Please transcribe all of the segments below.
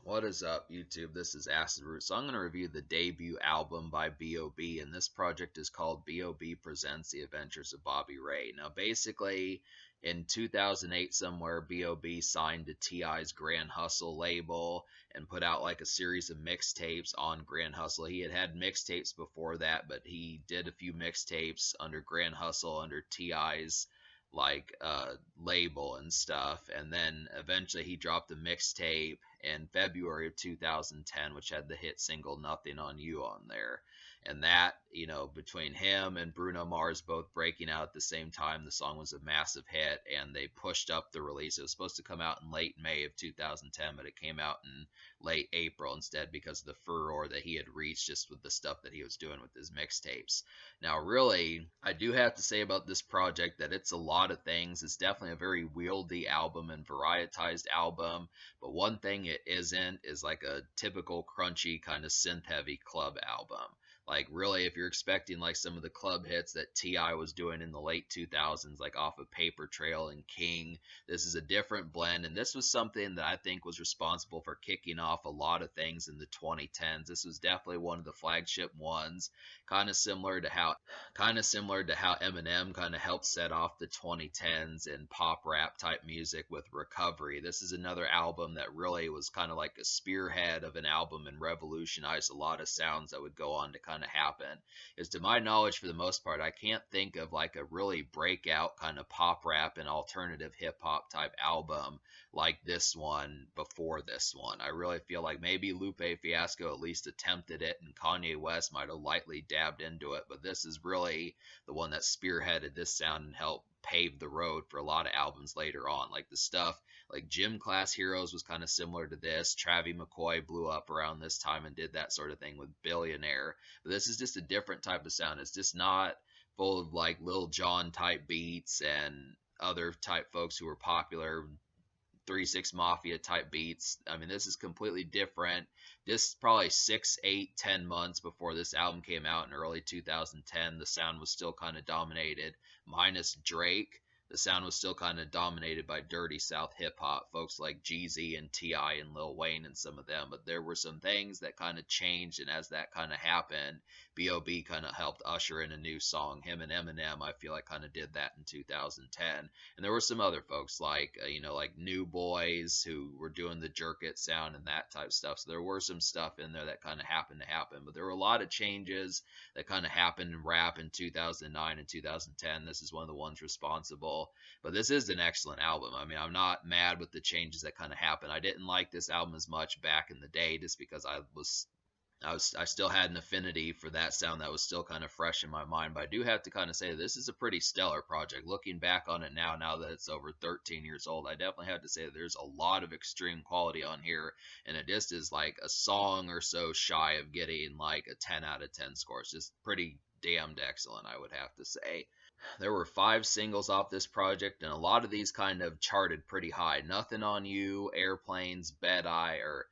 What is up, YouTube? This is Acid Root. So I'm going to review the debut album by B.o.B, and this project is called B.o.B Presents The Adventures of Bobby Ray. Now, basically, in 2008 somewhere, B.o.B signed to T.I.'s Grand Hustle label and put out like a series of mixtapes on Grand Hustle. He had mixtapes before that, but he did a few mixtapes under Grand Hustle under T.I.'s like label and stuff, and then eventually he dropped a mixtape in February of 2010 which had the hit single Nothing on You on there. And that, between him and Bruno Mars both breaking out at the same time, the song was a massive hit, and they pushed up the release. It was supposed to come out in late May of 2010, but it came out in late April instead because of the furor that he had reached just with the stuff that he was doing with his mixtapes. Now, really, I do have to say about this project that it's a lot of things. It's definitely a very wieldy album and varietized album, but one thing it isn't is like a typical crunchy kind of synth heavy club album. Like, really, if you're expecting like some of the club hits that T.I. was doing in the late 2000s, like off of Paper Trail and King, this is a different blend. And this was something that I think was responsible for kicking off a lot of things in the 2010s. This was definitely one of the flagship ones, kind of similar to how Eminem kind of helped set off the 2010s in pop rap type music with Recovery. This is another album that really was kind of like a spearhead of an album and revolutionized a lot of sounds that would go on to kind of happen. Is, to my knowledge, for the most part, I can't think of like a really breakout kind of pop rap and alternative hip hop type album like this one before this one. I really feel like maybe Lupe Fiasco at least attempted it, and Kanye West might have lightly dabbed into it, but this is really the one that spearheaded this sound and helped pave the road for a lot of albums later on. Like the stuff like Gym Class Heroes was kind of similar to this. Travie McCoy blew up around this time and did that sort of thing with Billionaire. But this is just a different type of sound. It's just not full of like Lil Jon type beats and other type folks who were popular, 3 6 Mafia type beats. I mean, this is completely different. This probably 6, 8, 10 months before this album came out in early 2010, the sound was still kind of dominated, minus Drake. The sound was still kind of dominated by dirty South hip hop, folks like Jeezy and T.I. and Lil Wayne and some of them. But there were some things that kind of changed, and as that kind of happened, B.o.B kind of helped usher in a new song. Him and Eminem, I feel like, kind of did that in 2010. And there were some other folks like, like New Boys who were doing the jerk it sound and that type of stuff. So there were some stuff in there that kind of happened to happen. But there were a lot of changes that kind of happened in rap in 2009 and 2010. This is one of the ones responsible. But this is an excellent album. I mean, I'm not mad with the changes that kind of happened. I didn't like this album as much back in the day just because I still had an affinity for that sound that was still kind of fresh in my mind. But I do have to kind of say this is a pretty stellar project. Looking back on it now that it's over 13 years old, I definitely have to say that there's a lot of extreme quality on here, and it just is like a song or so shy of getting like a 10 out of 10 score. It's just pretty damned excellent, I would have to say. There were 5 singles off this project, and a lot of these kind of charted pretty high. Nothing on You, Airplanes, Bed Eye, or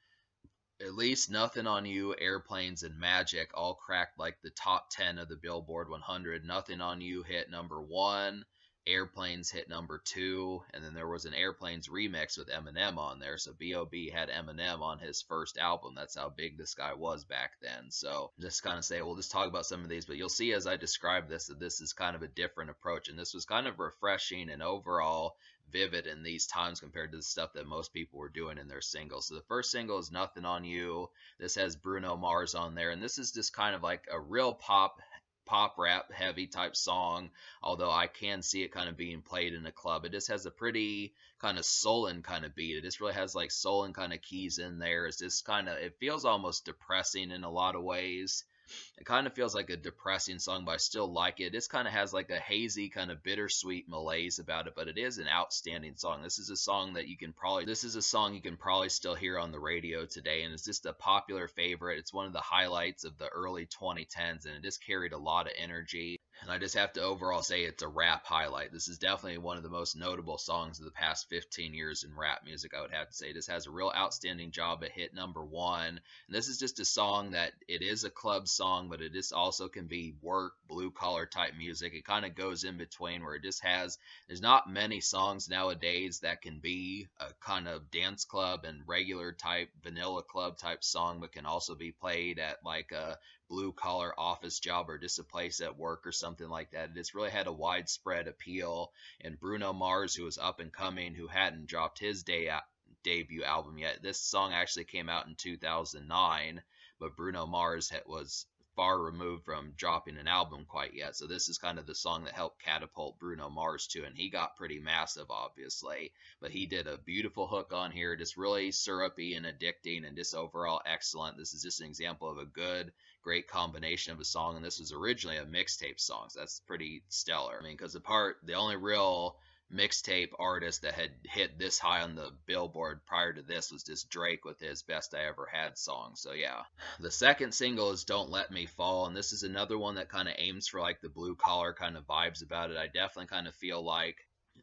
at least Nothing on You, Airplanes, and Magic all cracked like the top 10 of the Billboard 100. Nothing on You hit number 1. Airplanes hit number 2, and then there was an Airplanes remix with Eminem on there. So B.o.B had Eminem on his first album. That's how big this guy was back then. So just kind of say, we'll just talk about some of these, but you'll see as I describe this that this is kind of a different approach, and this was kind of refreshing and overall vivid in these times compared to the stuff that most people were doing in their singles. So the first single is Nothing on You. This has Bruno Mars on there, and this is just kind of like a real pop rap heavy type song, although I can see it kind of being played in a club. It just has a pretty kind of sullen kind of beat. It just really has like sullen kind of keys in there. It's just kind of, it feels almost depressing in a lot of ways. It kind of feels like a depressing song, but I still like it. This kind of has like a hazy, kind of bittersweet malaise about it, but it is an outstanding song. This is a song you can probably still hear on the radio today, and it's just a popular favorite. It's one of the highlights of the early 2010s, and it just carried a lot of energy. And I just have to overall say it's a rap highlight. This is definitely one of the most notable songs of the past 15 years in rap music, I would have to say. This has a real outstanding job at hit #1. And this is just a song that it is a club song, but it just also can be work, blue collar type music. It kind of goes in between where it just has, there's not many songs nowadays that can be a kind of dance club and regular type, vanilla club type song, but can also be played at like a blue collar office job or just a place at work or something like that. It's really had a widespread appeal. And Bruno Mars, who was up and coming, who hadn't dropped his debut album yet, this song actually came out in 2009, but Bruno Mars was far removed from dropping an album quite yet. So this is kind of the song that helped catapult Bruno Mars too, and he got pretty massive, obviously. But he did a beautiful hook on here, just really syrupy and addicting, and just overall excellent. This is just an example of a good, great combination of a song, and this was originally a mixtape song, so that's pretty stellar. I mean, because the only real mixtape artist that had hit this high on the Billboard prior to this was just Drake with his Best I Ever Had song. So yeah. The second single is Don't Let Me Fall, and this is another one that kind of aims for like the blue collar kind of vibes about it. I definitely kind of feel like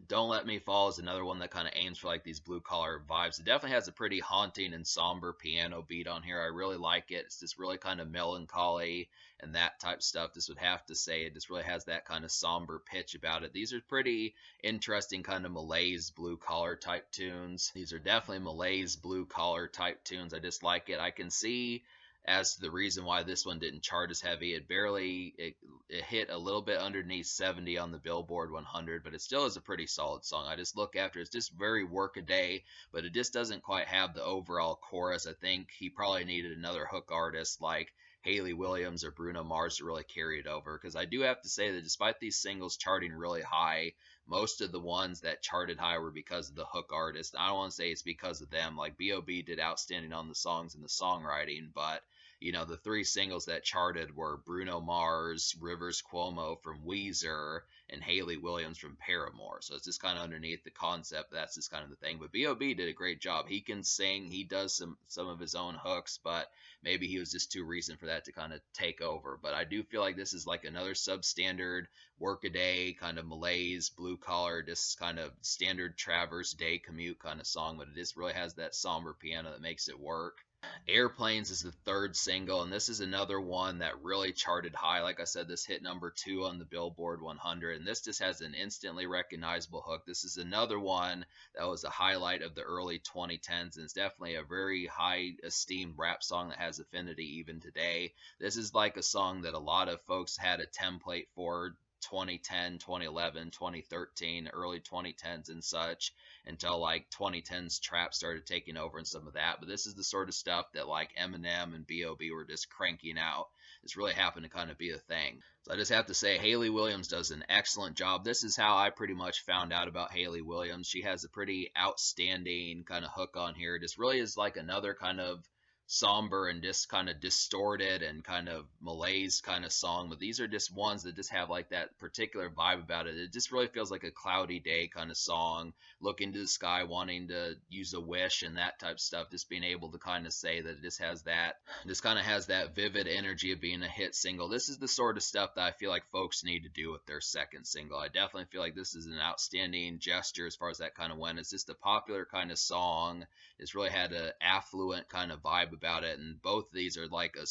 Don't Let Me Fall is another one that kind of aims for like these blue collar vibes. It definitely has a pretty haunting and somber piano beat on here. I really like it. It's just really kind of melancholy and that type stuff. This would have to say it just really has that kind of somber pitch about it. These are pretty interesting kind of malaise blue collar type tunes. These are definitely malaise blue collar type tunes. I just like it. I can see as to the reason why this one didn't chart as heavy. It hit a little bit underneath 70 on the Billboard 100, but it still is a pretty solid song. I just look after it's just very workaday, but it just doesn't quite have the overall chorus. I think he probably needed another hook artist like Haley Williams or Bruno Mars to really carry it over, because I do have to say that despite these singles charting really high, most of the ones that charted high were because of the hook artist. I don't want to say it's because of them. Like B.o.B did outstanding on the songs and the songwriting, but the three singles that charted were Bruno Mars, Rivers Cuomo from Weezer, and Haley Williams from Paramore. So it's just kind of underneath the concept. That's just kind of the thing. But B.o.B did a great job. He can sing. He does some of his own hooks, but maybe he was just too recent for that to kind of take over. But I do feel like this is like another substandard workaday kind of malaise, blue collar, just kind of standard traverse day commute kind of song. But it just really has that somber piano that makes it work. Airplanes is the third single, and this is another one that really charted high. Like I said, this hit #2 on the Billboard 100, and this just has an instantly recognizable hook. This is another one that was a highlight of the early 2010s, and it's definitely a very high esteemed rap song that has affinity even today. This is like a song that a lot of folks had a template for 2010, 2011, 2013, early 2010s and such, until like 2010s trap started taking over and some of that. But this is the sort of stuff that like Eminem and B.o.B were just cranking out. It's really happened to kind of be a thing. So I just have to say, Haley Williams does an excellent job. This is how I pretty much found out about Haley Williams. She has a pretty outstanding kind of hook on here. It just really is like another kind of somber and just kind of distorted and kind of malaise kind of song, but these are just ones that just have like that particular vibe about it. It just really feels like a cloudy day kind of song, looking to the sky, wanting to use a wish and that type of stuff, just being able to kind of say that it just kind of has that vivid energy of being a hit single. This is the sort of stuff that I feel like folks need to do with their second single. I definitely feel like this is an outstanding gesture as far as that kind of went. It's just a popular kind of song. It's really had an affluent kind of vibe about it, and both of these are like a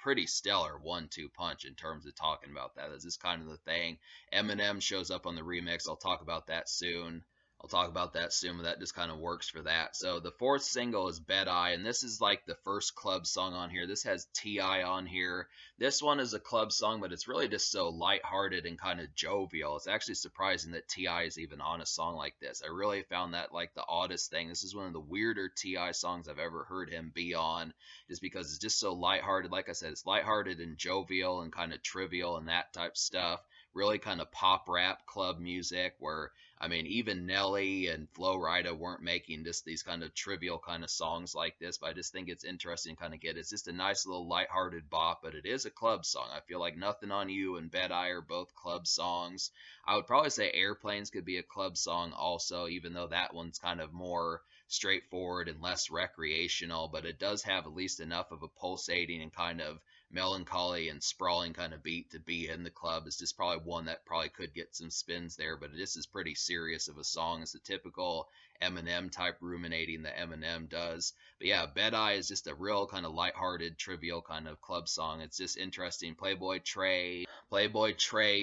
pretty stellar 1-2 punch in terms of talking about that. That's just kind of the thing. Eminem shows up on the remix. I'll talk about that soon. But that just kind of works for that. So the fourth single is Bet I, and this is like the first club song on here. This has T.I. on here. This one is a club song, but it's really just so lighthearted and kind of jovial. It's actually surprising that T.I. is even on a song like this. I really found that like the oddest thing. This is one of the weirder T.I. songs I've ever heard him be on, just because it's just so lighthearted. Like I said, it's lighthearted and jovial and kind of trivial and that type stuff. Really kind of pop rap club music where, I mean, even Nelly and Flo Rida weren't making just these kind of trivial kind of songs like this, but I just think it's interesting to kind of get it. It's just a nice little lighthearted bop, but it is a club song. I feel like Nothing on You and Bet I are both club songs. I would probably say Airplanes could be a club song also, even though that one's kind of more straightforward and less recreational, but it does have at least enough of a pulsating and kind of melancholy and sprawling kind of beat to be in the club. Is just probably one that probably could get some spins there, but this is pretty serious of a song. It's a typical Eminem type ruminating that Eminem does. But yeah, Bed-Eye is just a real kind of lighthearted, trivial kind of club song. It's just interesting. Playboy Trey,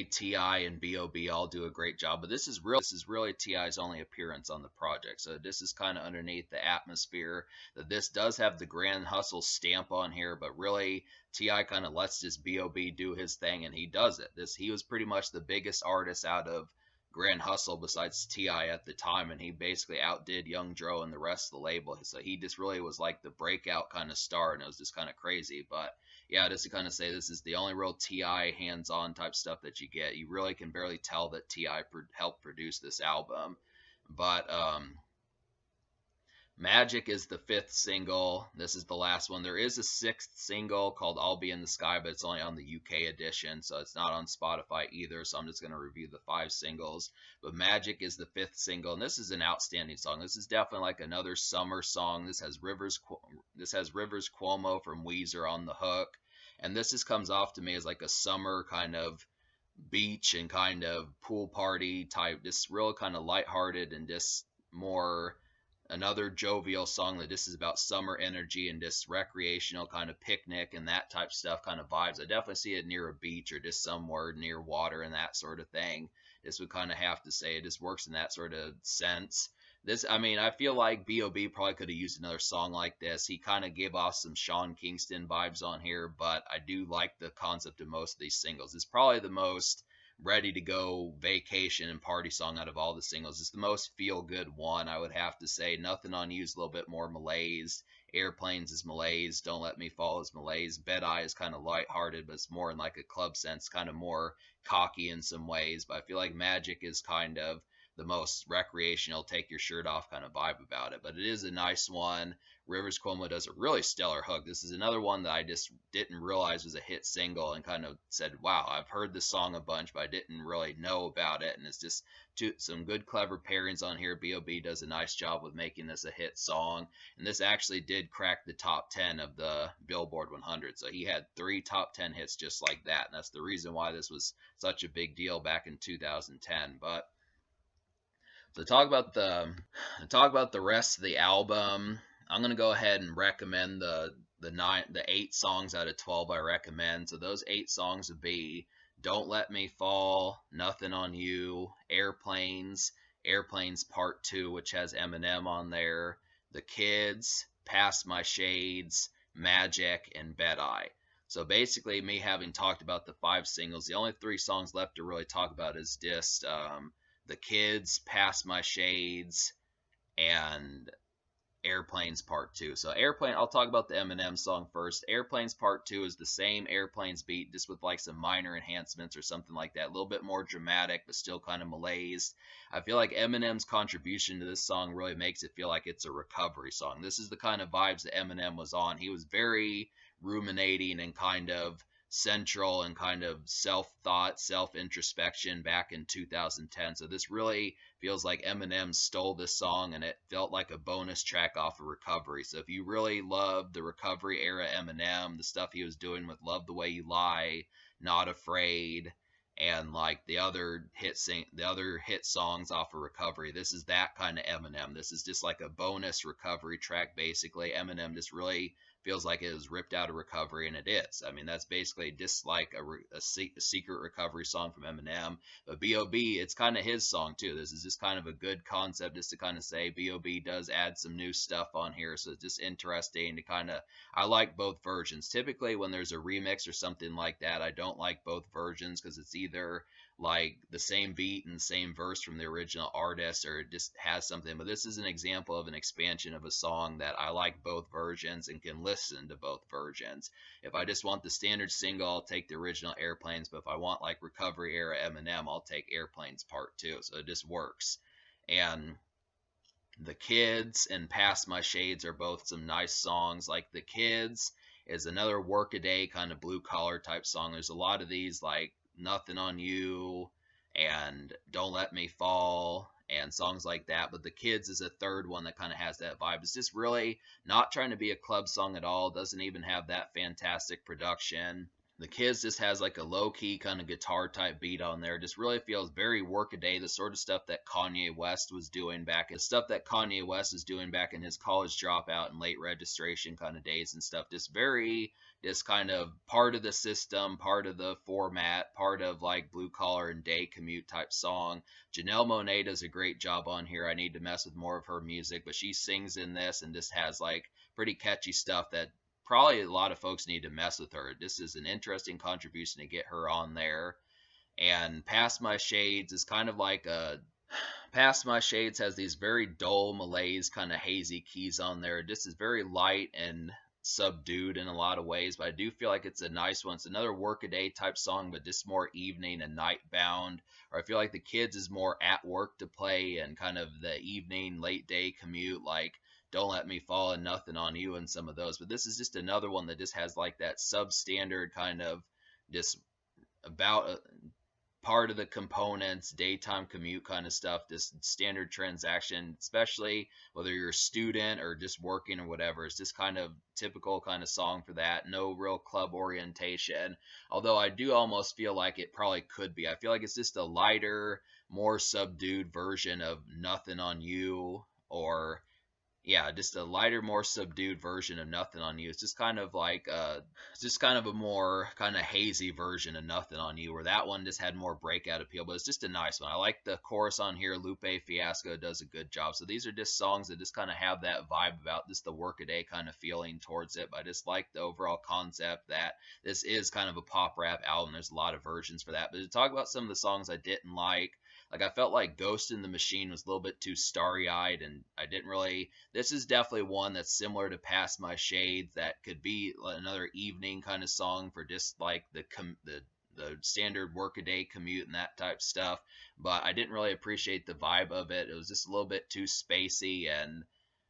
T.I., and B.o.B all do a great job. But this is really T.I.'s only appearance on the project. So this is kind of underneath the atmosphere that this does have the Grand Hustle stamp on here, but really T.I. kind of lets just B.o.B do his thing, and he does it. He was pretty much the biggest artist out of Grand Hustle besides T.I. at the time, and he basically outdid Young Dro and the rest of the label. So he just really was like the breakout kind of star, and it was just kind of crazy. But yeah, just to kind of say, this is the only real T.I. hands-on type stuff that you get. You really can barely tell that T.I. helped produce this album. But Magic is the fifth single. This is the last one. There is a sixth single called I'll Be in the Sky, but it's only on the UK edition, so it's not on Spotify either. So I'm just going to review the 5 singles. But Magic is the fifth single, and this is an outstanding song. This is definitely like another summer song. This has Rivers Cuomo from Weezer on the hook. And this just comes off to me as like a summer kind of beach and kind of pool party type, just real kind of lighthearted and just more another jovial song that this is about summer energy and just recreational kind of picnic and that type stuff kind of vibes. I definitely see it near a beach or just somewhere near water and that sort of thing. This would kind of have to say it just works in that sort of sense. This, I mean, I feel like B.o.B probably could have used another song like this. He kind of gave off some Sean Kingston vibes on here, but I do like the concept of most of these singles. It's probably the most ready to go vacation and party song out of all the singles. It's the most feel good one, I would have to say. Nothing on You is a little bit more malaise. Airplanes is malaise. Don't Let Me Fall is malaise. Bed-Eye is kind of lighthearted, but it's more in like a club sense, kind of more cocky in some ways. But I feel like Magic is kind of the most recreational, take your shirt off kind of vibe about it. But it is a nice one. Rivers Cuomo does a really stellar hook. This is another one that I just didn't realize was a hit single and kind of said, wow, I've heard this song a bunch, but I didn't really know about it. And it's just some good, clever pairings on here. B.o.B does a nice job with making this a hit song. And this actually did crack the top 10 of the Billboard 100. So he had 3 top 10 hits just like that. And that's the reason why this was such a big deal back in 2010. But so talk about the rest of the album. I'm gonna go ahead and recommend the 8 songs out of 12 I recommend. So those 8 songs would be Don't Let Me Fall, Nothing on You, Airplanes Part 2, which has Eminem on there, The Kids, Past My Shades, Magic, and Bed-Eye. So basically, me having talked about the 5 singles, the only 3 songs left to really talk about is just The Kids, Past My Shades, and Airplanes Part 2. So I'll talk about the Eminem song first. Airplanes Part 2 is the same Airplanes beat, just with like some minor enhancements or something like that. A little bit more dramatic, but still kind of malaise. I feel like Eminem's contribution to this song really makes it feel like it's a recovery song. This is the kind of vibes that Eminem was on. He was very ruminating and kind of central and kind of self-thought, self-introspection back in 2010. So this really feels like Eminem stole this song and it felt like a bonus track off of Recovery. So if you really love the Recovery era Eminem, the stuff he was doing with Love the Way You Lie, Not Afraid, and like the other hit songs off of Recovery, this is that kind of Eminem. This is just like a bonus Recovery track basically. Eminem just really feels like it was ripped out of Recovery, and it is. I mean, that's basically just like a secret Recovery song from Eminem. But B.o.B, it's kind of his song too. This is just kind of a good concept just to kind of say B.o.B does add some new stuff on here, so it's just interesting to kind of, I like both versions. Typically when there's a remix or something like that, I don't like both versions because it's either like the same beat and same verse from the original artist, or it just has something. But this is an example of an expansion of a song that I like both versions and can listen to both versions. If I just want the standard single, I'll take the original Airplanes, but if I want like Recovery era Eminem, I'll take Airplanes Part 2. So it just works. And The Kids and Past My Shades are both some nice songs. Like The Kids is another workaday kind of blue collar type song. There's a lot of these like Nothing on You and Don't Let Me Fall and songs like that. But The Kids is a third one that kind of has that vibe. It's just really not trying to be a club song at all. Doesn't even have that fantastic production. The Kids just has like a low key kind of guitar type beat on there. Just really feels very workaday, the sort of stuff that Kanye West was doing back, the stuff that Kanye West was doing back in his college dropout and late registration kind of days and stuff. Just very, just kind of part of the system, part of the format, part of like blue collar and day commute type song. Janelle Monáe does a great job on here. I need to mess with more of her music, but she sings in this and just has like pretty catchy stuff that probably a lot of folks need to mess with her. This is an interesting contribution to get her on there. And Past My Shades is kind of like a Past My Shades has these very dull malaise kind of hazy keys on there. This is very light and subdued in a lot of ways, but I do feel like it's a nice one. It's another workaday type song, but just more evening and night bound. Or I feel like The Kids is more at work to play and kind of the evening, late day commute, like Don't Let Me Fall and Nothing on You and some of those. But this is just another one that just has like that substandard kind of just about part of the components, daytime commute kind of stuff, this standard transaction, especially whether you're a student or just working or whatever. It's just kind of typical kind of song for that. No real club orientation. Although I do almost feel like it probably could be. I feel like it's just a lighter, more subdued version of Nothing on You, or yeah, just a lighter, more subdued version of Nothing on You. It's just kind of like it's just kind of a more kind of hazy version of Nothing on You, where that one just had more breakout appeal. But it's just a nice one. I like the chorus on here. Lupe Fiasco does a good job. So these are just songs that just kind of have that vibe about just the workaday kind of feeling towards it. But I just like the overall concept that this is kind of a pop rap album. There's a lot of versions for that. But to talk about some of the songs I didn't like I felt like Ghost in the Machine was a little bit too starry-eyed, and I didn't really. This is definitely one that's similar to Past My Shades, that could be another evening kind of song for just like the standard workaday commute and that type stuff. But I didn't really appreciate the vibe of it. It was just a little bit too spacey, and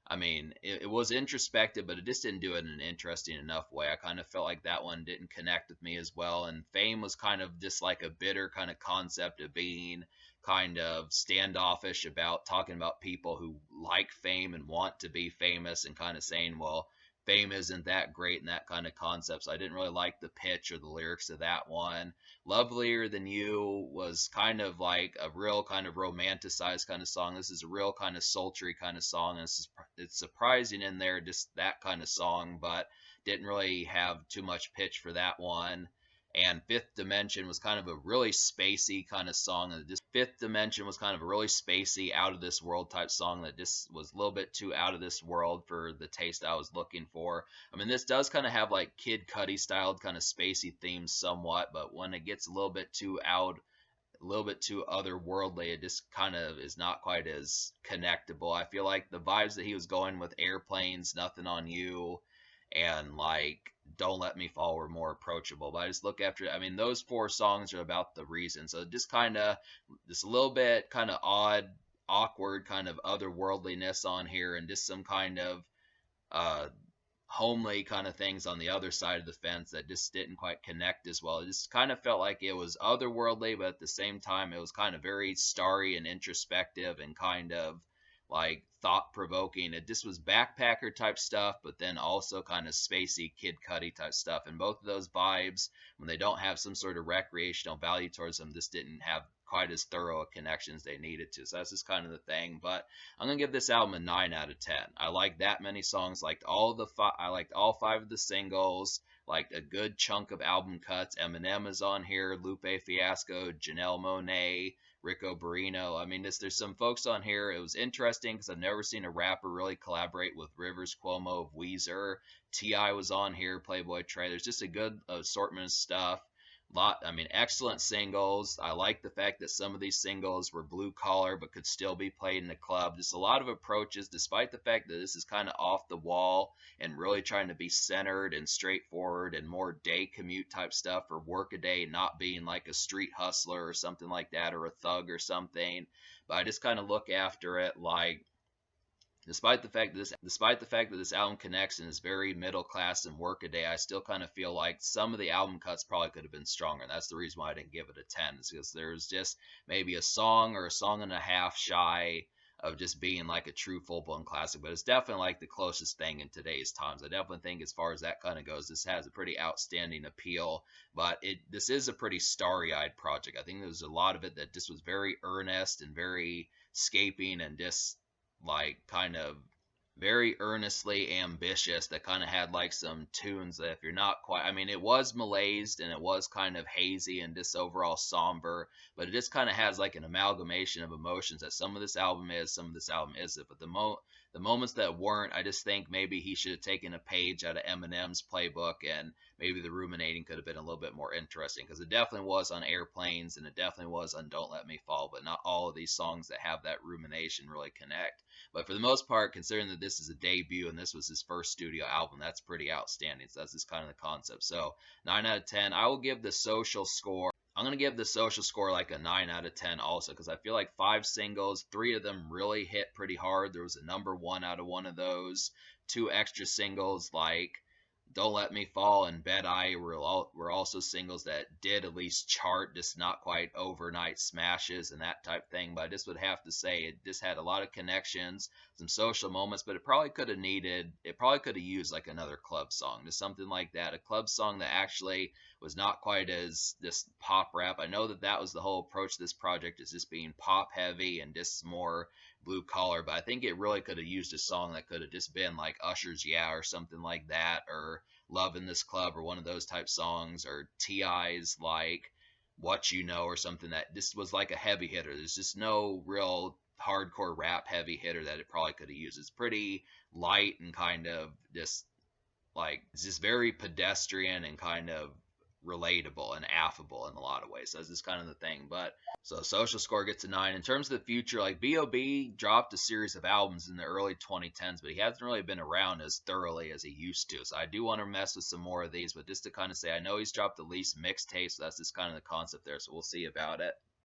I mean, it was introspective, but it just didn't do it in an interesting enough way. I kind of felt like that one didn't connect with me as well. And Fame was kind of just like a bitter kind of concept of being kind of standoffish about talking about people who like fame and want to be famous, and kind of saying, well, fame isn't that great, and that kind of concept. So I didn't really like the pitch or the lyrics of that one. Lovelier Than You was kind of like a real kind of romanticized kind of song. This is a real kind of sultry kind of song. And it's surprising in there, just that kind of song, but didn't really have too much pitch for that one. And Fifth Dimension was kind of a really spacey kind of song. And just Fifth Dimension was kind of a really spacey, out of this world type song that just was a little bit too out of this world for the taste I was looking for. I mean, this does kind of have like Kid Cudi styled kind of spacey themes somewhat, but when it gets a little bit too out, a little bit too otherworldly, it just kind of is not quite as connectable. I feel like the vibes that he was going with Airplanes, Nothing on You, and like Don't Let Me Fall were more approachable. But I just look after, I mean, those four songs are about the reason. So just kind of, just a little bit kind of odd, awkward kind of otherworldliness on here, and just some kind of uh homely kind of things on the other side of the fence that just didn't quite connect as well. It just kind of felt like it was otherworldly, but at the same time, it was kind of very starry and introspective and kind of like thought provoking. It just was backpacker type stuff, but then also kind of spacey Kid Cudi type stuff. And both of those vibes, when they don't have some sort of recreational value towards them, just didn't have quite as thorough a connection as they needed to. So that's just kind of the thing. But I'm gonna give this album a 9 out of 10. I like that many songs. I liked all five of the singles. Liked a good chunk of album cuts. Eminem is on here. Lupe Fiasco, Janelle Monáe, Rico Barrino. I mean, there's some folks on here. It was interesting because I've never seen a rapper really collaborate with Rivers Cuomo of Weezer. T.I. was on here. Playboy Trey. There's just a good assortment of stuff. I mean, excellent singles. I like the fact that some of these singles were blue collar but could still be played in the club. Just a lot of approaches, despite the fact that this is kind of off the wall and really trying to be centered and straightforward and more day commute type stuff, or workaday, not being like a street hustler or something like that, or a thug or something. But I just kind of look after it like Despite the fact that this album connects and is very middle class and workaday, I still kind of feel like some of the album cuts probably could have been stronger. That's the reason why I didn't give it a 10, is because there's just maybe a song or a song and a half shy of just being like a true full blown classic. But it's definitely like the closest thing in today's times. I definitely think as far as that kind of goes, this has a pretty outstanding appeal. But this is a pretty starry eyed project. I think there's a lot of it that just was very earnest and very scaping and just like kind of very earnestly ambitious, that kind of had like some tunes that if you're not quite, I mean, it was malaised and it was kind of hazy and just overall somber, but it just kind of has like an amalgamation of emotions that some of this album is, some of this album isn't. But the moments that weren't, I just think maybe he should have taken a page out of Eminem's playbook, and maybe the ruminating could have been a little bit more interesting, because it definitely was on Airplanes and it definitely was on Don't Let Me Fall, but not all of these songs that have that rumination really connect. But for the most part, considering that this is a debut and this was his first studio album, that's pretty outstanding. So that's just kind of the concept. So 9 out of 10. I will give the social score. I'm going to give the social score like a 9 out of 10 also, because I feel like 5 singles, 3 of them really hit pretty hard. There was a number one out of one of those. 2 extra singles like Don't Let Me Fall and Bet I were also singles that did at least chart, just not quite overnight smashes and that type thing. But I just would have to say it just had a lot of connections, some social moments, but it probably could have used like another club song, just something like that. A club song that actually was not quite as this pop rap. I know that that was the whole approach to this project, is just being pop heavy and just more blue collar, but I think it really could have used a song that could have just been like Usher's Yeah or something like that, or Love in This Club or one of those type songs, or T.I.'s like What You Know or something that this was like a heavy hitter. There's just no real hardcore rap heavy hitter that it probably could have used. It's pretty light and kind of just like it's just very pedestrian and kind of relatable and affable in a lot of ways. So that's just kind of the thing. But so social score gets a 9. In terms of the future, like B.o.B dropped a series of albums in the early 2010s, but he hasn't really been around as thoroughly as he used to. So I do want to mess with some more of these, but just to kind of say, I know he's dropped the least mixtapes, so that's just kind of the concept there. So we'll see about it.